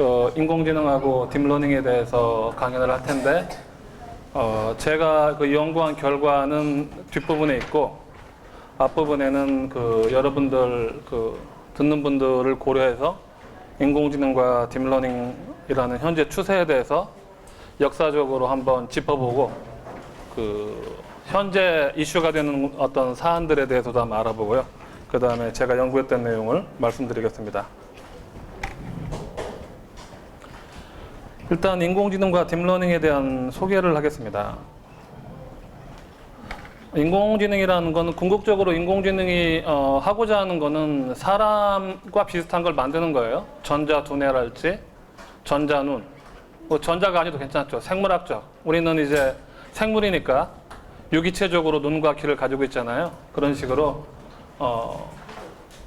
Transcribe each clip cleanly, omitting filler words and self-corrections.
그 인공지능하고 딥러닝에 대해서 강연을 할 텐데, 제가 그 연구한 결과는 뒷부분에 있고, 앞부분에는 그 여러분들 그 듣는 분들을 고려해서 인공지능과 딥러닝이라는 현재 추세에 대해서 역사적으로 한번 짚어보고, 그 현재 이슈가 되는 어떤 사안들에 대해서도 한번 알아보고요. 그 다음에 제가 연구했던 내용을 말씀드리겠습니다. 일단 인공지능과 딥러닝에 대한 소개를 하겠습니다. 인공지능이라는 것은 궁극적으로 인공지능이 하고자 하는 것은 사람과 비슷한 걸 만드는 거예요. 전자두뇌랄지 전자눈, 뭐 전자가 아니도 괜찮죠. 생물학적, 우리는 이제 생물이니까 유기체적으로 눈과 귀를 가지고 있잖아요. 그런 식으로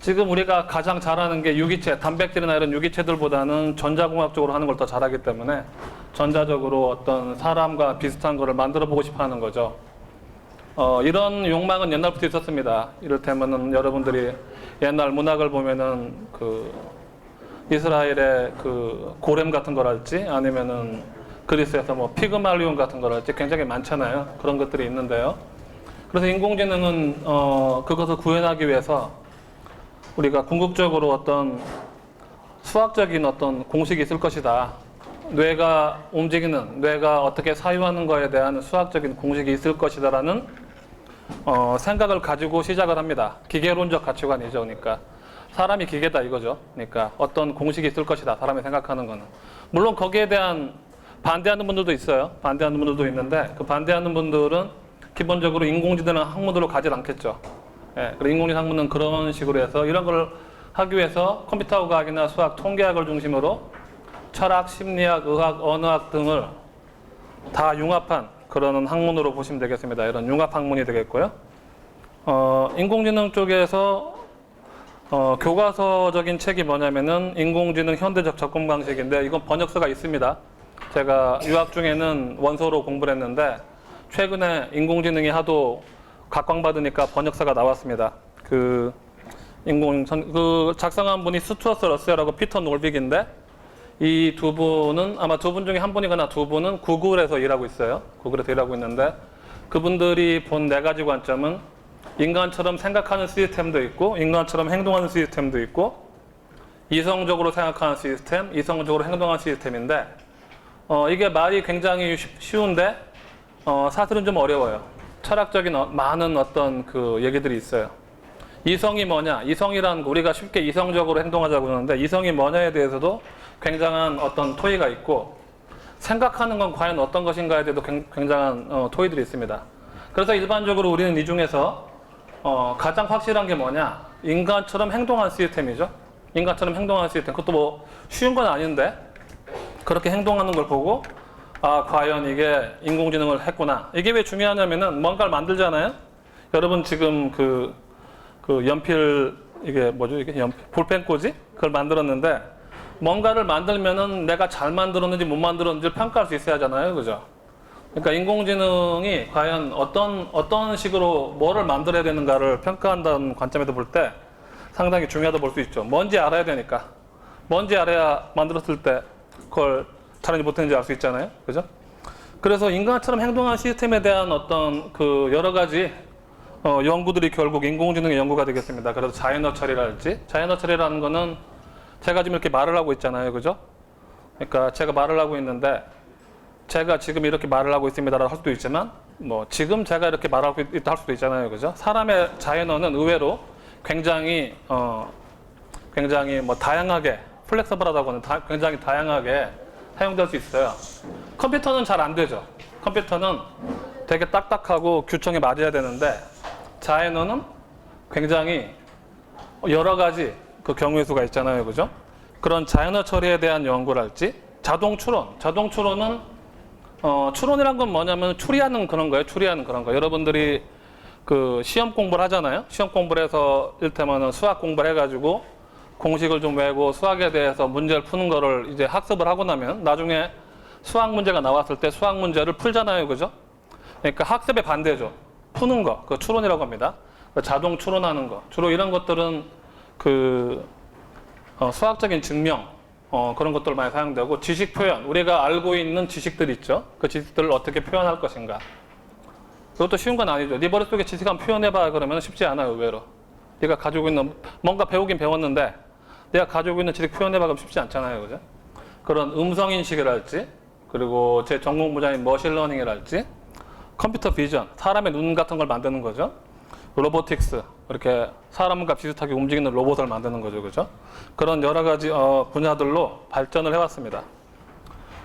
지금 우리가 가장 잘하는 게 유기체, 단백질이나 이런 유기체들보다는 전자공학적으로 하는 걸 더 잘하기 때문에 전자적으로 어떤 사람과 비슷한 거를 만들어 보고 싶어 하는 거죠. 이런 욕망은 옛날부터 있었습니다. 이를테면은 여러분들이 옛날 문학을 보면은 그 이스라엘의 그 고렘 같은 거랄지 아니면은 그리스에서 뭐 피그말리온 같은 거랄지 굉장히 많잖아요. 그런 것들이 있는데요. 그래서 인공지능은 그것을 구현하기 위해서 우리가 궁극적으로 어떤 수학적인 어떤 공식이 있을 것이다. 뇌가 움직이는, 뇌가 어떻게 사유하는 거에 대한 수학적인 공식이 있을 것이다라는 생각을 가지고 시작을 합니다. 기계론적 가치관이죠. 그러니까 사람이 기계다 이거죠. 그러니까 어떤 공식이 있을 것이다. 사람이 생각하는 거는. 물론 거기에 대한 반대하는 분들도 있어요. 반대하는 분들도 있는데 그 반대하는 분들은 기본적으로 인공지능 학문으로 가지 않겠죠. 예, 그리고 인공지능 학문은 그런 식으로 해서 이런 걸 하기 위해서 컴퓨터과학이나 수학, 통계학을 중심으로 철학, 심리학, 의학, 언어학 등을 다 융합한 그런 학문으로 보시면 되겠습니다. 이런 융합 학문이 되겠고요. 인공지능 쪽에서 교과서적인 책이 뭐냐면은 인공지능 현대적 접근 방식인데 이건 번역서가 있습니다. 제가 유학 중에는 원서로 공부를 했는데 최근에 인공지능이 하도 각광받으니까 번역서가 나왔습니다. 그 작성한 분이 스튜어트 러셀하고 피터 놀빅인데 이 두 분은 아마 두 분 중에 한 분이거나 두 분은 구글에서 일하고 있어요. 구글에서 일하고 있는데 그분들이 본 네 가지 관점은 인간처럼 생각하는 시스템도 있고 인간처럼 행동하는 시스템도 있고 이성적으로 생각하는 시스템, 이성적으로 행동하는 시스템인데 이게 말이 굉장히 쉬운데 사실은 좀 어려워요. 철학적인 많은 어떤 그 얘기들이 있어요. 이성이 뭐냐? 이성이란 우리가 쉽게 이성적으로 행동하자고 하는데 이성이 뭐냐에 대해서도 굉장한 어떤 토의가 있고 생각하는 건 과연 어떤 것인가에 대해서도 굉장한 토의들이 있습니다. 그래서 일반적으로 우리는 이 중에서 가장 확실한 게 뭐냐? 인간처럼 행동하는 시스템이죠. 인간처럼 행동하는 시스템. 그것도 뭐 쉬운 건 아닌데 그렇게 행동하는 걸 보고 아, 과연 이게 인공지능을 했구나. 이게 왜 중요하냐면은 뭔가를 만들잖아요. 여러분 지금 그 연필 이게 뭐죠? 이게 연필 볼펜꽂이 그걸 만들었는데 뭔가를 만들면은 내가 잘 만들었는지 못 만들었는지 평가할 수 있어야 하잖아요, 그죠? 그러니까 인공지능이 과연 어떤 식으로 뭐를 만들어야 되는가를 평가한다는 관점에서 볼 때 상당히 중요하다고 볼 수 있죠. 뭔지 알아야 되니까. 뭔지 알아야 만들었을 때 그걸 잘하는지 못했는지 알 수 있잖아요. 그죠? 그래서 인간처럼 행동하는 시스템에 대한 어떤 그 여러 가지 연구들이 결국 인공지능의 연구가 되겠습니다. 그래서 자연어 처리랄지. 자연어 처리라는 거는 제가 지금 이렇게 말을 하고 있잖아요. 그죠? 그러니까 제가 말을 하고 있는데 제가 지금 이렇게 말을 하고 있습니다라고 할 수도 있지만 뭐 지금 제가 이렇게 말하고 있다 할 수도 있잖아요. 그죠? 사람의 자연어는 의외로 굉장히 뭐 다양하게 플렉서블하다고 하는 굉장히 다양하게 사용될 수 있어요. 컴퓨터는 잘 안 되죠. 컴퓨터는 되게 딱딱하고 규정에 맞아야 되는데 자연어는 굉장히 여러 가지 그 경우의 수가 있잖아요. 그죠? 그런 자연어 처리에 대한 연구랄지 자동 추론. 자동 추론은 추론이란 건 뭐냐면 추리하는 그런 거예요. 추리하는 그런 거. 여러분들이 그 시험 공부를 하잖아요. 시험 공부를 해서 이를테면 수학 공부를 해가지고 공식을 좀 외우고 수학에 대해서 문제를 푸는 거를 이제 학습을 하고 나면 나중에 수학 문제가 나왔을 때 수학 문제를 풀잖아요. 그죠? 그러니까 학습의 반대죠. 푸는 거. 그 추론이라고 합니다. 자동 추론하는 거. 주로 이런 것들은 그 수학적인 증명, 그런 것들 많이 사용되고, 지식 표현, 우리가 알고 있는 지식들 있죠. 그 지식들을 어떻게 표현할 것인가. 그것도 쉬운 건 아니죠. 네 머릿속에 지식 한번 표현해봐 그러면 쉽지 않아요, 의외로. 네가 가지고 있는, 뭔가 배우긴 배웠는데 내가 가지고 있는 지식 표현해봐 그러면 쉽지 않잖아요, 그죠? 그런 음성인식이랄지, 그리고 제 전공 분야인 머신러닝이랄지, 컴퓨터 비전, 사람의 눈 같은 걸 만드는 거죠. 로보틱스, 이렇게 사람과 비슷하게 움직이는 로봇을 만드는 거죠, 그죠? 그런 여러 가지 분야들로 발전을 해왔습니다.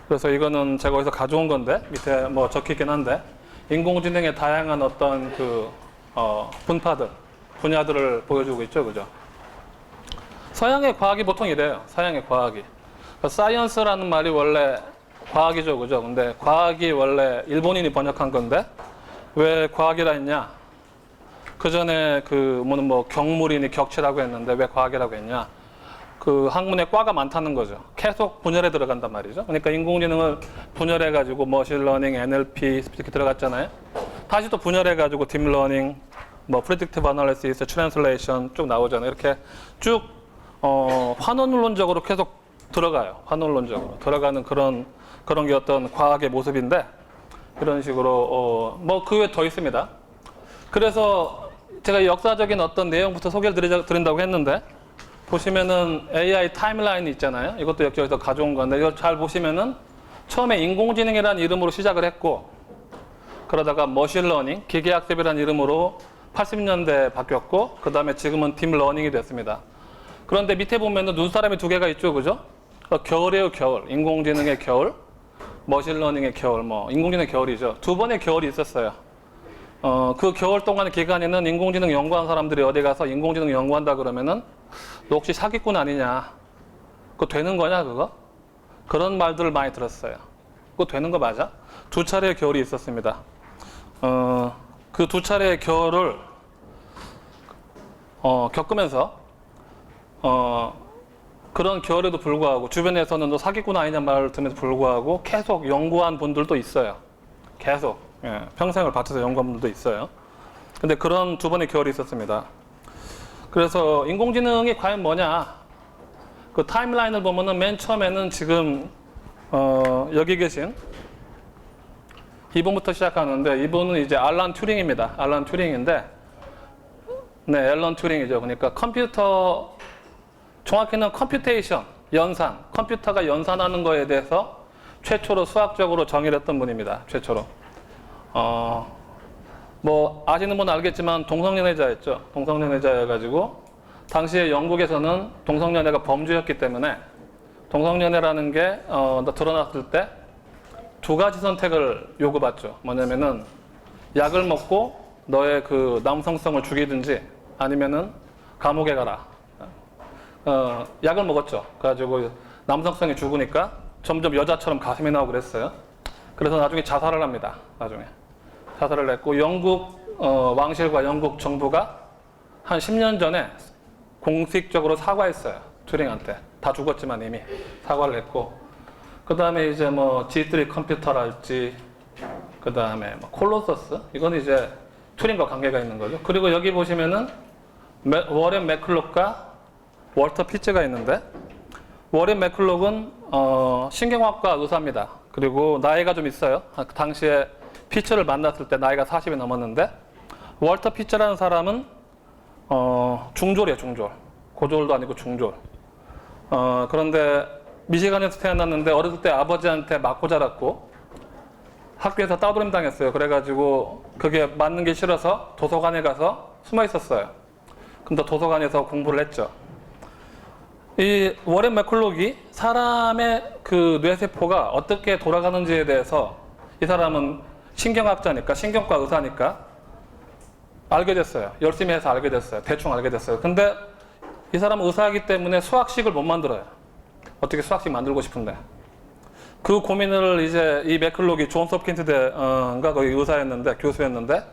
그래서 이거는 제가 어디서 가져온 건데, 밑에 뭐 적혀 있긴 한데, 인공지능의 다양한 어떤 분파들, 분야들을 보여주고 있죠, 그죠? 서양의 과학이 보통 이래요, 서양의 과학이. 사이언스라는 말이 원래 과학이죠, 그죠? 근데 과학이 원래 일본인이 번역한 건데, 왜 과학이라 했냐? 그 전에 뭐 경물이니 격치라고 했는데 왜 과학이라고 했냐? 그 학문에 과가 많다는 거죠. 계속 분열에 들어간단 말이죠. 그러니까 인공지능을 분열해가지고 머신러닝, NLP 이렇게 들어갔잖아요. 다시 또 분열해가지고 딥러닝, 뭐 프리딕티브 애널리시스, 트랜슬레이션 쭉 나오잖아요. 이렇게 쭉 환원론적으로 계속 들어가요. 환원론적으로 들어가는 그런 게 어떤 과학의 모습인데, 이런 식으로 뭐 그 외에 더 있습니다. 그래서 제가 역사적인 어떤 내용부터 소개를 드린다고 했는데, 보시면은 AI 타임라인이 있잖아요. 이것도 여기서 가져온 건데, 이걸 잘 보시면은 처음에 인공지능이라는 이름으로 시작을 했고, 그러다가 머신러닝, 기계학습이라는 이름으로 80년대에 바뀌었고, 그 다음에 지금은 딥러닝이 됐습니다. 그런데 밑에 보면은 눈사람이 두 개가 있죠, 그죠? 겨울이에요, 겨울. 인공지능의 겨울, 머신러닝의 겨울, 뭐 인공지능의 겨울이죠. 두 번의 겨울이 있었어요. 그 겨울 동안의 기간에는 인공지능 연구한 사람들이 어디 가서 인공지능 연구한다 그러면은 너 혹시 사기꾼 아니냐? 그거 되는 거냐, 그거? 그런 말들을 많이 들었어요. 그거 되는 거 맞아? 두 차례의 겨울이 있었습니다. 그 두 차례의 겨울을 겪으면서 그런 겨울에도 불구하고 주변에서는 너 사기꾼 아니냐 말을 들으면서 불구하고 계속 연구한 분들도 있어요. 계속 평생을 바쳐서 연구한 분들도 있어요. 근데 그런 두 번의 겨울이 있었습니다. 그래서 인공지능이 과연 뭐냐? 그 타임라인을 보면은 맨 처음에는 지금 여기 계신 이분부터 시작하는데, 이분은 이제 알란 튜링입니다. 알란 튜링인데, 네, 앨런 튜링이죠. 그러니까 컴퓨터, 정확히는 컴퓨테이션, 연산, 컴퓨터가 연산하는 거에 대해서 최초로 수학적으로 정의를 했던 분입니다. 최초로. 뭐 아시는 분은 알겠지만 동성연애자였죠. 동성연애자여가지고 당시에 영국에서는 동성연애가 범죄였기 때문에 동성연애라는 게 드러났을 때 두 가지 선택을 요구받죠. 뭐냐면은 약을 먹고 너의 그 남성성을 죽이든지, 아니면은 감옥에 가라. 약을 먹었죠. 그래가지고 남성성이 죽으니까 점점 여자처럼 가슴이 나오고 그랬어요. 그래서 나중에 자살을 합니다. 나중에 자살을 했고, 영국 왕실과 영국 정부가 한 10년 전에 공식적으로 사과했어요. 튜링한테. 다 죽었지만 이미 사과를 했고, 그 다음에 이제 뭐 G3 컴퓨터랄지, 그 다음에 뭐 콜로서스, 이건 이제 튜링과 관계가 있는 거죠. 그리고 여기 보시면은 워렌 맥클록과 월터 피츠가 있는데, 워렌 맥클록은 신경학과 의사입니다. 그리고 나이가 좀 있어요. 당시에 피츠를 만났을 때 나이가 40이 넘었는데, 월터 피츠라는 사람은 중졸이에요, 중졸. 고졸도 아니고 중졸. 그런데 미시간에서 태어났는데 어렸을 때 아버지한테 맞고 자랐고 학교에서 따돌림 당했어요. 그래가지고 그게 맞는 게 싫어서 도서관에 가서 숨어 있었어요. 근데 도서관에서 공부를 했죠. 이 워렌 맥클록이 사람의 그 뇌세포가 어떻게 돌아가는지에 대해서, 이 사람은 신경학자니까, 신경과 의사니까 알게 됐어요. 열심히 해서 알게 됐어요. 대충 알게 됐어요. 근데 이 사람은 의사이기 때문에 수학식을 못 만들어요. 어떻게 수학식 만들고 싶은데. 그 고민을 이제 이 맥클록이 존스 홉킨스 대인가 거기 의사였는데, 교수였는데,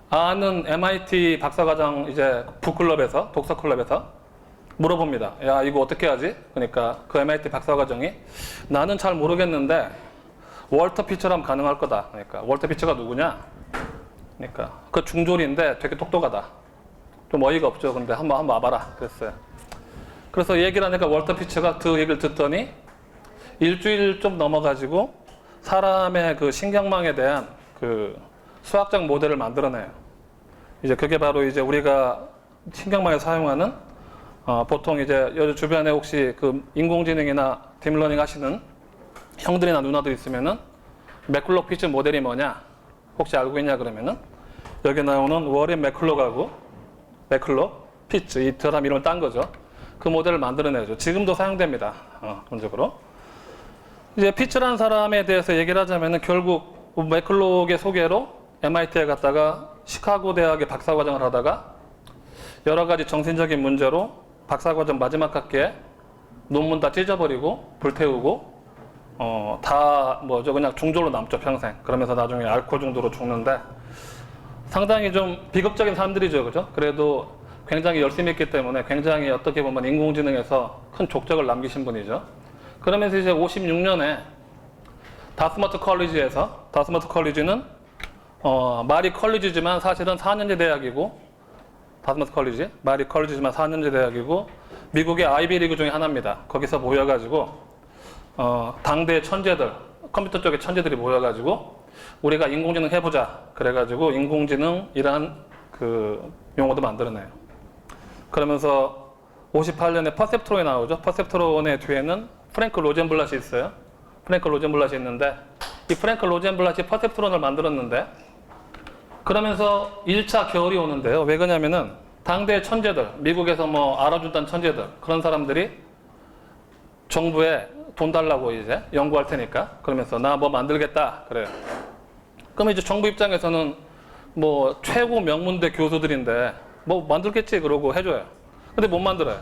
아는 MIT 박사과정 이제 북클럽에서, 독서클럽에서 물어봅니다. 야, 이거 어떻게 하지? 그러니까 그 MIT 박사과정이, 나는 잘 모르겠는데 월터 피처럼 가능할 거다. 그러니까 월터 피처가 누구냐? 그러니까 그 중졸인데 되게 똑똑하다. 좀 어이가 없죠. 근데 한번 와봐라. 그랬어요. 그래서 얘기를 하니까 월터 피츠가 그 얘기를 듣더니 일주일 좀 넘어가지고 사람의 그 신경망에 대한 그 수학적 모델을 만들어내요. 이제 그게 바로 이제 우리가 신경망에 사용하는 보통 이제 여기 주변에 혹시 그 인공지능이나 딥러닝 하시는 형들이나 누나들 있으면은 맥클로 피츠 모델이 뭐냐 혹시 알고 있냐 그러면은 여기 나오는 워렌 맥클로가고 맥클로 피츠 이 사람 이름을 딴 거죠. 그 모델을 만들어내죠. 지금도 사용됩니다. 기본적으로. 이제 피츠라는 사람에 대해서 얘기를 하자면은 결국 맥클로의 소개로 MIT에 갔다가 시카고 대학의 박사과정을 하다가 여러 가지 정신적인 문제로 박사과정 마지막 학기에 논문 다 찢어버리고 불태우고 다 뭐죠 그냥 중졸로 남죠 평생. 그러면서 나중에 알코올 중독으로 죽는데 상당히 좀 비극적인 사람들이죠, 그죠? 그래도 굉장히 열심히 했기 때문에 굉장히 어떻게 보면 인공지능에서 큰 족적을 남기신 분이죠. 그러면서 이제 56년에 다스머트 컬리지에서 다스머트 컬리지는 말이 컬리지지만 사실은 4년제 대학이고 다스머트 컬리지 말이 컬리지지만 4년제 대학이고 미국의 아이비리그 중에 하나입니다. 거기서 모여가지고 당대 천재들 컴퓨터 쪽의 천재들이 모여가지고 우리가 인공지능 해보자 그래가지고 인공지능이란 그 용어도 만들어내요. 그러면서 58년에 퍼셉트론이 나오죠. 퍼셉트론의 뒤에는 프랭크 로젠블랏이 있어요. 프랭크 로젠블랏이 있는데 이 프랭크 로젠블랏이 퍼셉트론을 만들었는데 그러면서 1차 겨울이 오는데요. 왜 그러냐면은 당대 천재들, 미국에서 뭐 알아준다는 천재들 그런 사람들이 정부에 돈 달라고 이제 연구할 테니까 그러면서 나 뭐 만들겠다 그래요. 그러면 이제 정부 입장에서는 뭐 최고 명문대 교수들인데 뭐 만들겠지 그러고 해줘요. 근데 못 만들어요.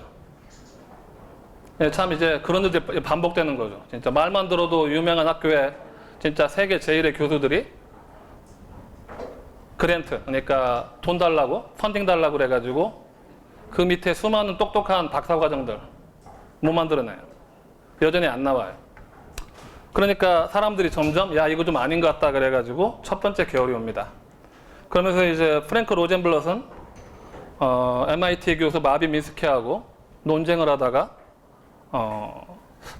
예, 참 이제 그런 일들이 반복되는 거죠. 진짜 말만 들어도 유명한 학교에 진짜 세계 제1의 교수들이 그랜트, 그러니까 돈 달라고, 펀딩 달라고 그래가지고 그 밑에 수많은 똑똑한 박사과정들 못 만들어내요. 여전히 안 나와요. 그러니까 사람들이 점점 야 이거 좀 아닌 것 같다 그래가지고 첫 번째 겨울이 옵니다. 그러면서 이제 프랭크 로젠블럿은 MIT 교수 마빈 미스키하고 논쟁을 하다가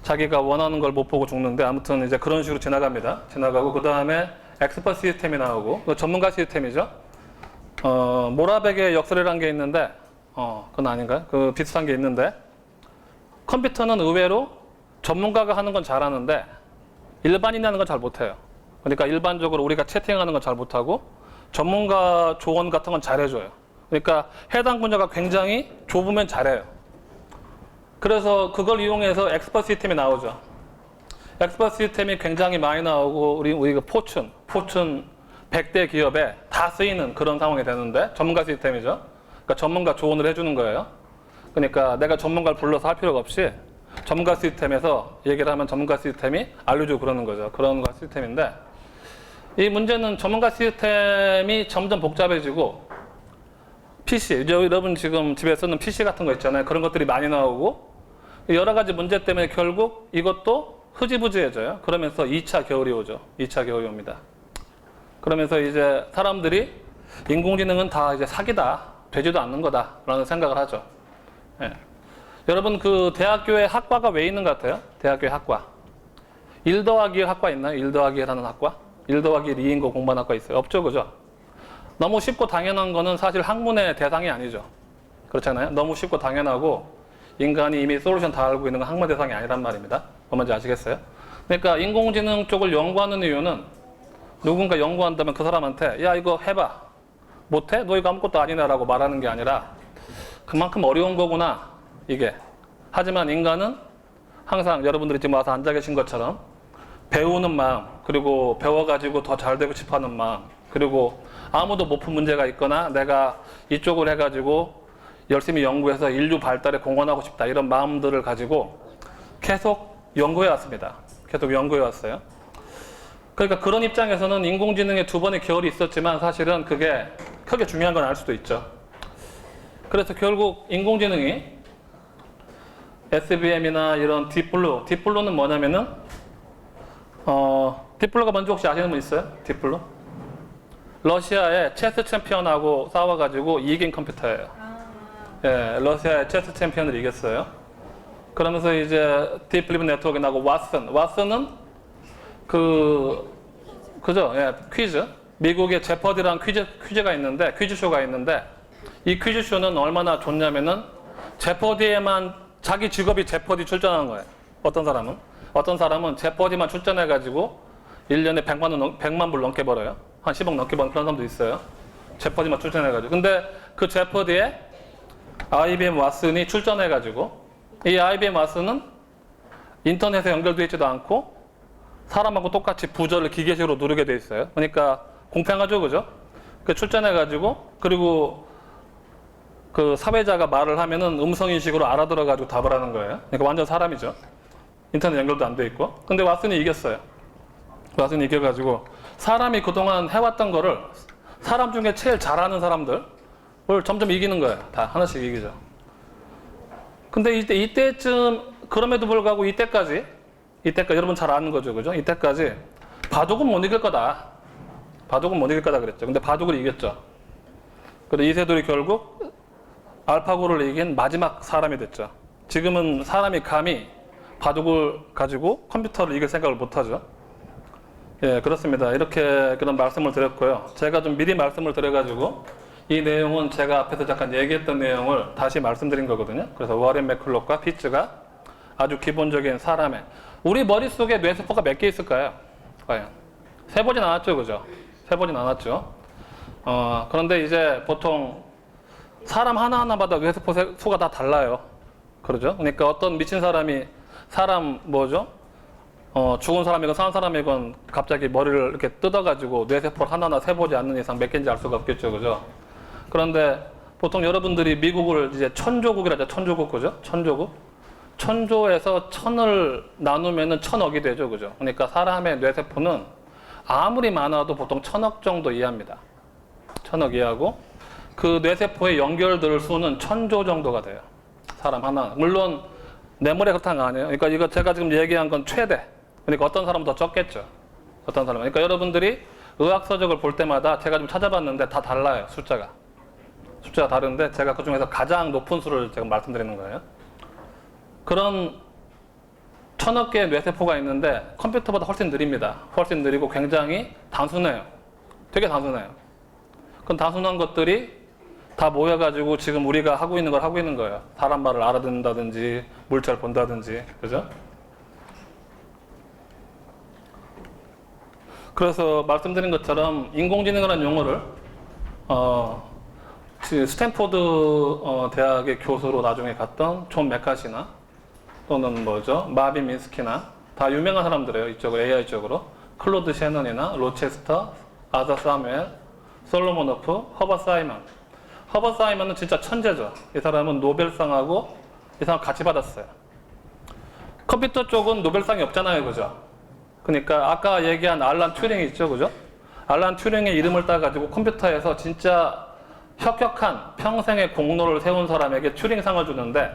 자기가 원하는 걸 못 보고 죽는데 아무튼 이제 그런 식으로 지나가고 그 다음에 엑스퍼트 시스템이 나오고 전문가 시스템이죠. 모라백의 역설이라는 게 있는데 그건 아닌가요? 그 비슷한 게 있는데 컴퓨터는 의외로 전문가가 하는 건 잘하는데 일반인이 하는 건 잘 못해요. 그러니까 일반적으로 우리가 채팅하는 건 잘 못하고 전문가 조언 같은 건 잘해줘요. 그러니까 해당 분야가 굉장히 좁으면 잘해요. 그래서 그걸 이용해서 엑스퍼트 시스템이 나오죠. 엑스퍼트 시스템이 굉장히 많이 나오고 우리가 포춘 100대 기업에 다 쓰이는 그런 상황이 되는데 전문가 시스템이죠. 그러니까 전문가 조언을 해주는 거예요. 그러니까 내가 전문가를 불러서 할 필요가 없이 전문가 시스템에서 얘기를 하면 전문가 시스템이 알려주고 그러는 거죠. 그런 거 시스템인데 이 문제는 전문가 시스템이 점점 복잡해지고 PC, 여러분 지금 집에 쓰는 PC 같은 거 있잖아요. 그런 것들이 많이 나오고 여러 가지 문제 때문에 결국 이것도 흐지부지해져요. 그러면서 2차 겨울이 오죠. 2차 겨울이 옵니다. 그러면서 이제 사람들이 인공지능은 다 이제 사기다, 되지도 않는 거다라는 생각을 하죠. 예. 여러분 그 대학교에 학과가 왜 있는 것 같아요? 대학교에 학과. 1 더하기 1 학과 있나요? 1 더하기 1 하는 학과? 1 더하기 1 2인 거 공부하는 학과 있어요? 없죠, 그죠? 너무 쉽고 당연한 거는 사실 학문의 대상이 아니죠. 그렇잖아요? 너무 쉽고 당연하고 인간이 이미 솔루션 다 알고 있는 건 학문 대상이 아니란 말입니다. 뭔지 아시겠어요? 그러니까 인공지능 쪽을 연구하는 이유는 누군가 연구한다면 그 사람한테 야 이거 해봐. 못해? 너 이거 아무것도 아니네 라고 말하는 게 아니라 그만큼 어려운 거구나 이게. 하지만 인간은 항상 여러분들이 지금 와서 앉아 계신 것처럼 배우는 마음 그리고 배워가지고 더 잘 되고 싶어하는 마음 그리고 아무도 못 푼 문제가 있거나 내가 이쪽을 해가지고 열심히 연구해서 인류 발달에 공헌하고 싶다 이런 마음들을 가지고 계속 연구해 왔습니다. 계속 연구해 왔어요. 그러니까 그런 입장에서는 인공지능의 2번의 겨울이 있었지만 사실은 그게 크게 중요한 건 알 수도 있죠. 그래서 결국 인공지능이 SBM이나 이런 딥블루는 뭐냐면은 딥블루가 뭔지 혹시 아시는 분 있어요? 딥블루? 러시아의 체스 챔피언하고 싸워가지고 이긴 컴퓨터예요. 예, 러시아의 체스 챔피언을 이겼어요. 그러면서 이제 딥 리브 네트워크 나고 왓슨은 그죠? 예, 퀴즈. 미국의 제퍼디라는 퀴즈가 있는데, 퀴즈쇼가 있는데, 이 퀴즈쇼는 얼마나 좋냐면은, 제퍼디에만, 자기 직업이 제퍼디 출전하는 거예요. 어떤 사람은 제퍼디만 출전해가지고, 1년에 100만 불 넘게 벌어요. 한 10억 넘게 버는 그런 사람도 있어요. 제퍼디만 출전해가지고. 근데 그 제퍼디에 IBM 왓슨이 출전해가지고, 이 IBM 왓슨은 인터넷에 연결되어 있지도 않고, 사람하고 똑같이 부저를 기계식으로 누르게 돼 있어요. 그러니까 공평하죠, 그죠? 그 출전해가지고, 그리고 그 사회자가 말을 하면은 음성인식으로 알아들어가지고 답을 하는 거예요. 그러니까 완전 사람이죠. 인터넷 연결도 안 돼 있고. 근데 왓슨이 이겼어요. 왓슨이 이겨가지고 사람이 그동안 해왔던 거를 사람 중에 제일 잘하는 사람들을 점점 이기는 거예요. 다 하나씩 이기죠. 근데 이때쯤, 그럼에도 불구하고 이때까지 여러분 잘 아는 거죠, 그죠? 이때까지 바둑은 못 이길 거다. 바둑은 못 이길 거다 그랬죠. 근데 바둑을 이겼죠. 그래서 이세돌이 결국 알파고를 이긴 마지막 사람이 됐죠. 지금은 사람이 감히 바둑을 가지고 컴퓨터를 이길 생각을 못 하죠. 예, 그렇습니다. 이렇게 그런 말씀을 드렸고요. 제가 좀 미리 말씀을 드려가지고 이 내용은 제가 앞에서 잠깐 얘기했던 내용을 다시 말씀드린 거거든요. 그래서 워렌 맥클록과 피츠가 아주 기본적인 사람의, 우리 머릿속에 뇌세포가 몇 개 있을까요? 과연? 세보진 않았죠, 그죠? 세보진 않았죠. 그런데 이제 보통 사람 하나하나마다 뇌세포 수가 다 달라요. 그러죠? 그러니까 어떤 미친 사람이 죽은 사람이건 산 사람이건 갑자기 머리를 이렇게 뜯어가지고 뇌세포를 하나하나 세보지 않는 이상 몇 개인지 알 수가 없겠죠, 그죠? 그런데 보통 여러분들이 미국을 이제 천조국이라죠, 천조국, 그죠? 천조에서 천을 나누면은 천억이 되죠, 그죠? 그러니까 사람의 뇌세포는 아무리 많아도 보통 1000억 정도 이하입니다. 1000억 이하고 그 뇌세포의 연결될 수는 1000조 정도가 돼요. 사람 하나. 물론 뇌물에 그렇다는 거 아니에요. 그러니까 이거 제가 지금 얘기한 건 최대. 그러니까 어떤 사람은 더 적겠죠. 어떤 사람은. 그러니까 여러분들이 의학 서적을 볼 때마다 제가 좀 찾아봤는데 다 달라요, 숫자가 다른데 제가 그 중에서 가장 높은 수를 제가 말씀드리는 거예요. 그런 1000억 개의 뇌세포가 있는데 컴퓨터보다 훨씬 느립니다. 훨씬 느리고 굉장히 단순해요. 되게 단순해요. 그런 단순한 것들이 다 모여가지고 지금 우리가 하고 있는 걸 하고 있는 거예요. 사람 말을 알아듣는다든지 물체를 본다든지, 그죠? 그래서 말씀드린 것처럼 인공지능이라는 용어를 스탠포드 대학의 교수로 나중에 갔던 존 메카시나 또는 마빈 민스키나 다 유명한 사람들이에요. 이쪽으로, AI 쪽으로. 클로드 셰넌이나 로체스터, 아더 사무엘, 솔로몬오프, 허버트 사이먼. 허버트 사이먼은 진짜 천재죠. 이 사람은 노벨상하고 이 사람 같이 받았어요. 컴퓨터 쪽은 노벨상이 없잖아요, 그죠? 그러니까 아까 얘기한 알란 튜링이 있죠, 그죠? 알란 튜링의 이름을 따가지고 컴퓨터에서 진짜 혁혁한 평생의 공로를 세운 사람에게 튜링상을 주는데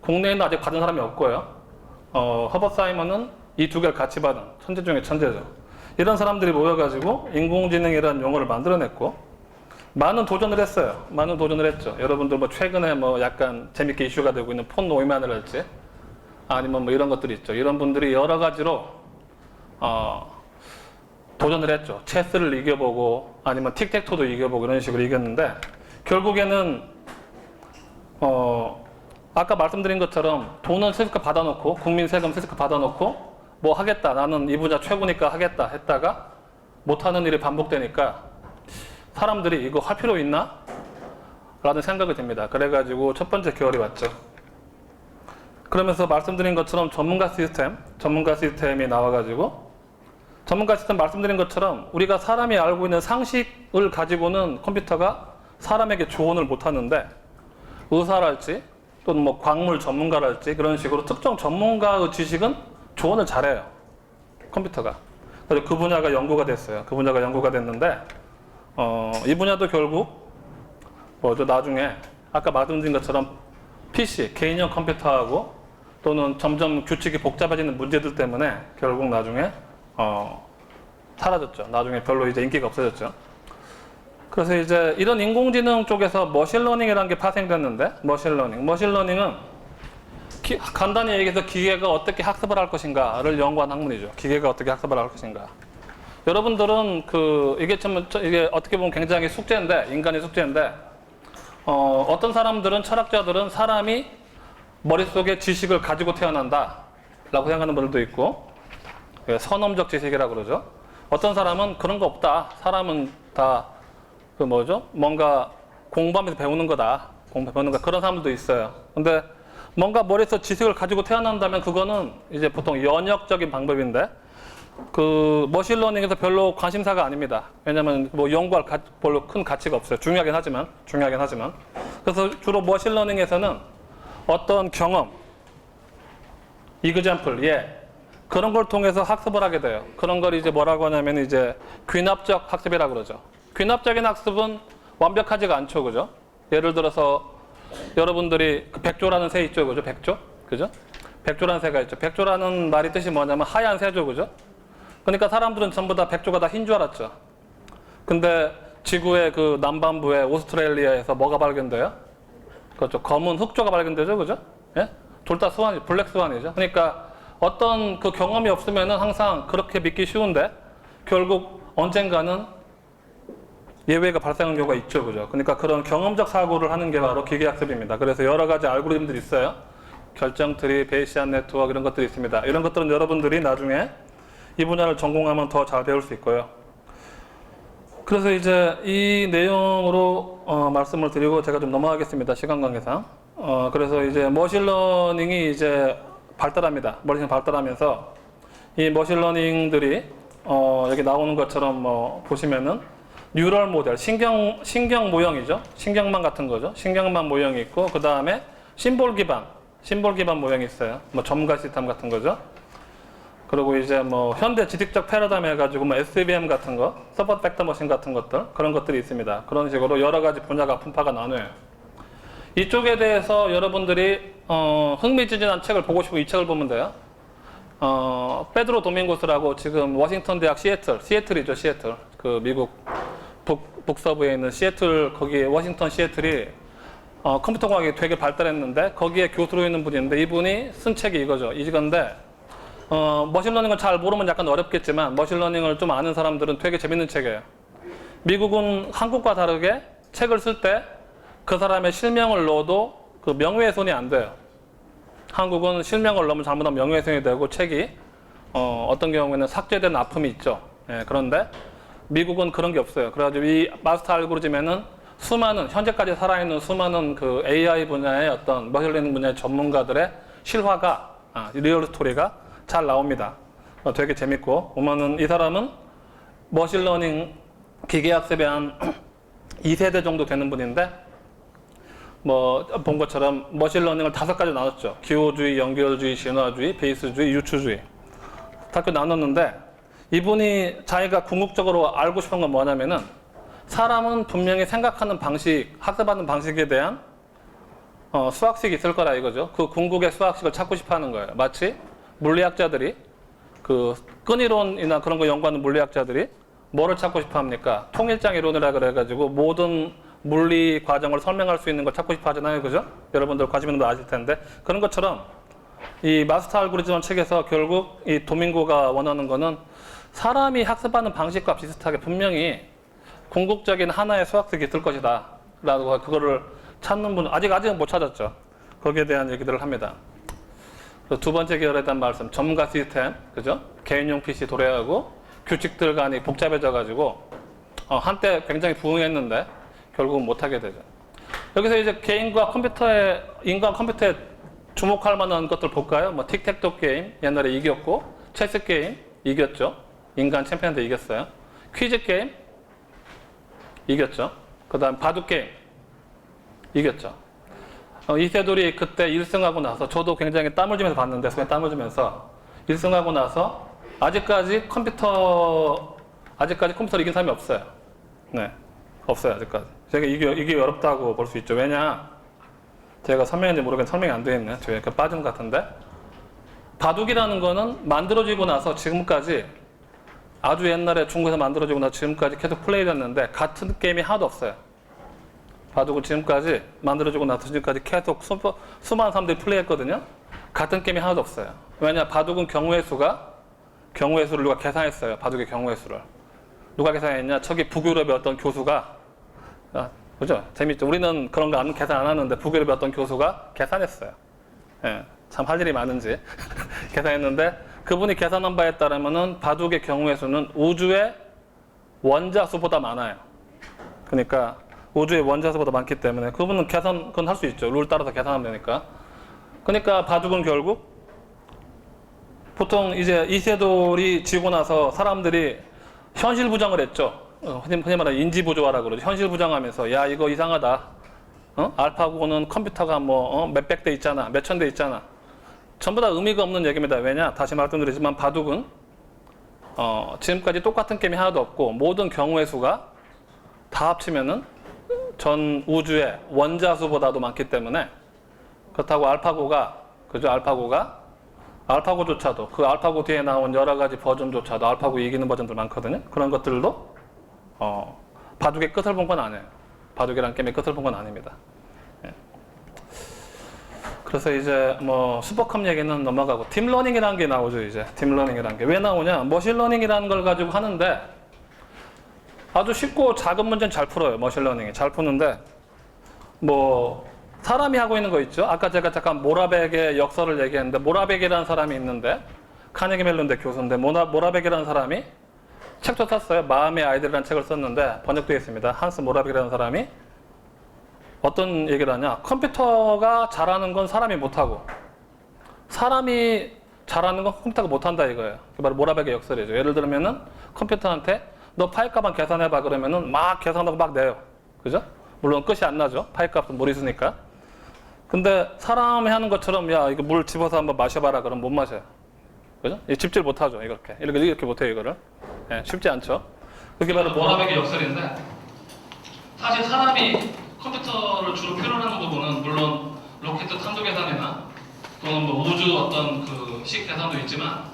국내에는 아직 받은 사람이 없고요. 허버트 사이먼은 이 두 개를 같이 받은 천재 중에 천재죠. 이런 사람들이 모여가지고 인공지능이라는 용어를 만들어냈고 많은 도전을 했어요. 많은 도전을 했죠. 여러분들 최근에 약간 재밌게 이슈가 되고 있는 폰 노이만이랄지 아니면 이런 것들이 있죠. 이런 분들이 여러 가지로 도전을 했죠. 체스를 이겨보고 아니면 틱택토도 이겨보고 이런 식으로 이겼는데 결국에는 아까 말씀드린 것처럼 돈은 세습값 받아놓고 국민 세금 세습값 받아놓고 뭐 하겠다, 나는 이 분야 최고니까 하겠다 했다가 못하는 일이 반복되니까 사람들이 이거 할 필요 있나? 라는 생각이 듭니다. 그래가지고 첫 번째 계열이 왔죠. 그러면서 말씀드린 것처럼 전문가 시스템이 나와가지고 전문가 시스템 말씀드린 것처럼 우리가 사람이 알고 있는 상식을 가지고는 컴퓨터가 사람에게 조언을 못하는데 의사랄지 또는 광물 전문가랄지 그런 식으로 특정 전문가의 지식은 조언을 잘해요. 컴퓨터가. 그래서 그 분야가 연구가 됐어요. 그 분야가 연구가 됐는데 이 분야도 결국 나중에 아까 말씀드린 것처럼 PC, 개인용 컴퓨터하고 또는 점점 규칙이 복잡해지는 문제들 때문에 결국 나중에 사라졌죠. 나중에 별로 이제 인기가 없어졌죠. 그래서 이제 이런 인공지능 쪽에서 머신러닝이라는 게 파생됐는데 머신러닝은 간단히 얘기해서 기계가 어떻게 학습을 할 것인가를 연구한 학문이죠. 기계가 어떻게 학습을 할 것인가. 여러분들은 이게 어떻게 보면 굉장히 숙제인데, 인간의 숙제인데, 어떤 사람들은, 철학자들은 사람이 머릿속에 지식을 가지고 태어난다 라고 생각하는 분들도 있고, 선험적 지식이라고 그러죠. 어떤 사람은 그런 거 없다. 사람은 다 뭔가 공부하면서 배우는 거다. 배우는 거, 그런 사람들도 있어요. 근데 뭔가 머릿속 지식을 가지고 태어난다면 그거는 이제 보통 연역적인 방법인데, 머신러닝에서 별로 관심사가 아닙니다. 왜냐면 연구할 별로 큰 가치가 없어요. 중요하긴 하지만. 그래서 주로 머신러닝에서는 어떤 경험, example, 그런 걸 통해서 학습을 하게 돼요. 그런 걸 이제 뭐라고 하냐면 이제 귀납적 학습이라고 그러죠. 귀납적인 학습은 완벽하지가 않죠. 그죠? 예를 들어서 여러분들이 백조라는 새 있죠. 그죠? 백조? 그죠? 백조라는 새가 있죠. 백조라는 말이 뜻이 뭐냐면 하얀 새죠. 그죠? 그러니까 사람들은 전부 다 백조가 다 흰 줄 알았죠. 근데 지구의 남반부의 오스트레일리아에서 뭐가 발견돼요? 그렇죠. 검은 흑조가 발견되죠. 그죠? 예? 둘 다 스완이, 블랙 스완이죠. 그러니까 어떤 경험이 없으면은 항상 그렇게 믿기 쉬운데 결국 언젠가는 예외가 발생하는 경우가 있죠. 그죠? 그러니까 그런 경험적 사고를 하는 게 바로 기계학습입니다. 그래서 여러 가지 알고리즘들이 있어요. 결정트리, 베이시안 네트워크 이런 것들이 있습니다. 이런 것들은 여러분들이 나중에 이 분야를 전공하면 더 잘 배울 수 있고요. 그래서 이제 이 내용으로 말씀을 드리고 제가 좀 넘어가겠습니다. 시간 관계상. 그래서 이제 머신러닝이 이제 발달합니다. 머신러닝 발달하면서 이 머신러닝들이 여기 나오는 것처럼 보시면은 뉴럴 모델, 신경 모형이죠. 신경망 같은 거죠. 신경망 모형이 있고 그 다음에 심볼 기반 모형이 있어요. 점과 시스템 같은 거죠. 그리고 이제 현대 지식적 패러다임 해가지고 SVM 같은 거, 서포트 팩터 머신 같은 것들, 그런 것들이 있습니다. 그런 식으로 여러 가지 분야가 분파가 나눠요. 이쪽에 대해서 여러분들이 흥미진진한 책을 보고 싶고 이 책을 보면 돼요. 페드로 도밍고스라고 지금 워싱턴 대학 시애틀이죠, 시애틀. 미국 북서부에 있는 시애틀, 거기에 워싱턴 시애틀이 컴퓨터 과학이 되게 발달했는데 거기에 교수로 있는 분이 있는데 이분이 쓴 책이 이건데 머신러닝을 잘 모르면 약간 어렵겠지만 머신러닝을 좀 아는 사람들은 되게 재밌는 책이에요. 미국은 한국과 다르게 책을 쓸 때 그 사람의 실명을 넣어도 명예훼손이 안 돼요. 한국은 실명을 넣으면 잘못하면 명예훼손이 되고 책이 어떤 경우에는 삭제된 아픔이 있죠. 그런데 미국은 그런 게 없어요. 그래가지고 이 마스터 알고리즘에는 현재까지 살아있는 수많은 AI 분야의 어떤 머신러닝 분야의 전문가들의 실화가, 리얼 스토리가 잘 나옵니다. 되게 재밌고, 보면은 이 사람은 머신러닝 기계학습에 한 2세대 정도 되는 분인데, 본 것처럼 머신러닝을 5가지 나눴죠. 기호주의, 연결주의, 진화주의, 베이스주의, 유추주의. 다그 나눴는데, 이분이 자기가 궁극적으로 알고 싶은 건 뭐냐면은, 사람은 분명히 생각하는 방식, 학습하는 방식에 대한 수학식이 있을 거라 이거죠. 그 궁극의 수학식을 찾고 싶어 하는 거예요. 마치 물리학자들이 끈이론이나 그런 거 연구하는 물리학자들이 뭐를 찾고 싶어 합니까? 통일장 이론이라 그래가지고 모든 물리 과정을 설명할 수 있는 걸 찾고 싶어 하잖아요. 그죠? 여러분들 관심 있는 분 아실 텐데. 그런 것처럼 이 마스터 알고리즘 책에서 결국 이 도밍고가 원하는 거는 사람이 학습하는 방식과 비슷하게 분명히 궁극적인 하나의 수학식이 있을 것이다 라고 그거를 찾는 분은 아직은 못 찾았죠. 거기에 대한 얘기들을 합니다. 두 번째 계열에 대한 말씀, 점과 시스템, 그죠? 개인용 PC 도래하고 규칙들 간이 복잡해져 가지고 한때 굉장히 부흥했는데 결국은 못하게 되죠. 여기서 이제 인과 컴퓨터에 주목할 만한 것들 볼까요? 틱택토 게임 옛날에 이겼고, 체스 게임 이겼죠. 인간 챔피언한테 이겼어요. 퀴즈 게임 이겼죠. 그 다음 바둑 게임 이겼죠. 이세돌이 그때 1승하고 나서 저도 굉장히 땀을 쥐면서 봤는데 손에 땀을 쥐면서 1승하고 나서 아직까지 컴퓨터를 이긴 사람이 없어요. 네, 없어요 아직까지. 제가 이게 어렵다고 볼 수 있죠. 왜냐, 제가 설명했는지 모르겠는데 설명이 안 되어 있네. 제가 빠진 것 같은데, 바둑이라는 거는 만들어지고 나서 지금까지 아주 옛날에 중국에서 만들어지고 나서 지금까지 계속 플레이됐는데 같은 게임이 하나도 없어요. 바둑은 지금까지 만들어지고 나서 지금까지 계속 수많은 사람들이 플레이했거든요. 같은 게임이 하나도 없어요. 왜냐, 바둑은 경우의 수를 누가 계산했어요. 바둑의 경우의 수를. 누가 계산했냐? 저기 북유럽의 어떤 교수가, 그죠? 재밌죠? 우리는 그런 거 계산 안 하는데 북유럽의 어떤 교수가 계산했어요. 예, 참 할 일이 많은지. 계산했는데 그분이 계산한 바에 따르면은 바둑의 경우의 수는 우주의 원자 수보다 많아요. 그러니까 우주의 원자 수보다 많기 때문에 그분은 그건 할 수 있죠. 룰 따라서 계산하면 되니까. 그러니까 바둑은 결국 보통 이제 이세돌이 지고 나서 사람들이 현실 부정을 했죠. 흔히 말하는 인지 부조화라고 그러죠. 현실 부정하면서 야 이거 이상하다. 알파고는 컴퓨터가 뭐 몇백 대 있잖아, 몇천 대 있잖아. 전부 다 의미가 없는 얘기입니다. 왜냐? 다시 말씀드리지만 바둑은 지금까지 똑같은 게임이 하나도 없고 모든 경우의 수가 다 합치면은 전 우주의 원자 수보다도 많기 때문에 그렇다고 알파고조차도 그 알파고 뒤에 나온 여러 가지 버전조차도 알파고 이기는 버전들 많거든요. 그런 것들도 바둑의 끝을 본 건 아니에요. 바둑이란 게임의 끝을 본 건 아닙니다. 예. 그래서 이제 뭐 슈퍼컴 얘기는 넘어가고 딥러닝이라는 게 나오죠. 이제 딥러닝이라는 게 왜 나오냐? 머신러닝이라는 걸 가지고 하는데 아주 쉽고 작은 문제는 잘 풀어요. 머신러닝이 잘 푸는데 뭐 사람이 하고 있는 거 있죠. 아까 제가 잠깐 모라백의 역설을 얘기했는데 모라백이라는 사람이 있는데 카네기 멜론대 교수인데 모라백이라는 사람이 책도 썼어요. 마음의 아이들이라는 책을 썼는데 번역되어 있습니다. 한스 모라백이라는 사람이 어떤 얘기를 하냐. 컴퓨터가 잘하는 건 사람이 못하고 사람이 잘하는 건 컴퓨터가 못한다 이거예요. 그게 바로 모라백의 역설이죠. 예를 들면은 컴퓨터한테 너 파일값만 계산해봐 그러면은 막 계산하고 막 내요. 그죠? 물론 끝이 안 나죠. 파일값은 모르시니까. 근데 사람이 하는 것처럼 야 이거 물 집어서 한번 마셔봐라 그러면 못 마셔요. 그죠? 집질 못하죠. 이렇게 못해요 이거를. 예, 쉽지 않죠. 그게 바로 모라백의 역설인데 사실 사람이 컴퓨터를 주로 표현하는 부분은 물론 로켓 탄도 계산이나 또는 뭐 우주 어떤 그 식 계산도 있지만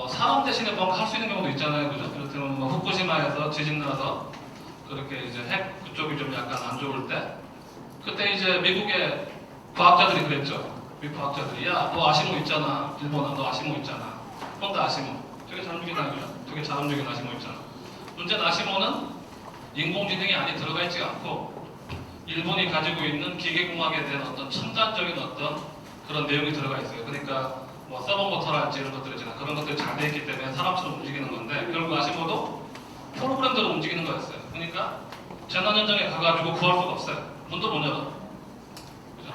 사람 대신에 뭔가 할 수 있는 경우도 있잖아요. 그죠? 이를테면 뭐 후쿠시마에서 지진 나서 그렇게 이제 핵 그쪽이 좀 약간 안 좋을 때 그때 이제 미국의 과학자들이 그랬죠. 미국 과학자들이 야 너 아시모 있잖아. 일본아 너 아시모 있잖아. 혼다 아시모. 되게 잘 움직이는 거죠. 되게 잘 움직이는 아시모 있잖아. 문제는 아시모는 인공지능이 안에 들어가 있지 않고 일본이 가지고 있는 기계공학에 대한 어떤 첨단적인 어떤 그런 내용이 들어가 있어요. 그러니까 뭐 서버 모터랄지 이런 것들 있잖아요. 그런 것들이 잘 돼 있기 때문에 사람처럼 움직이는 건데 결국 아시모도 프로그램대로 움직이는 거였어요. 그러니까 재난 현장에 가가지고 구할 수가 없어요. 문도 못 열어. 그죠?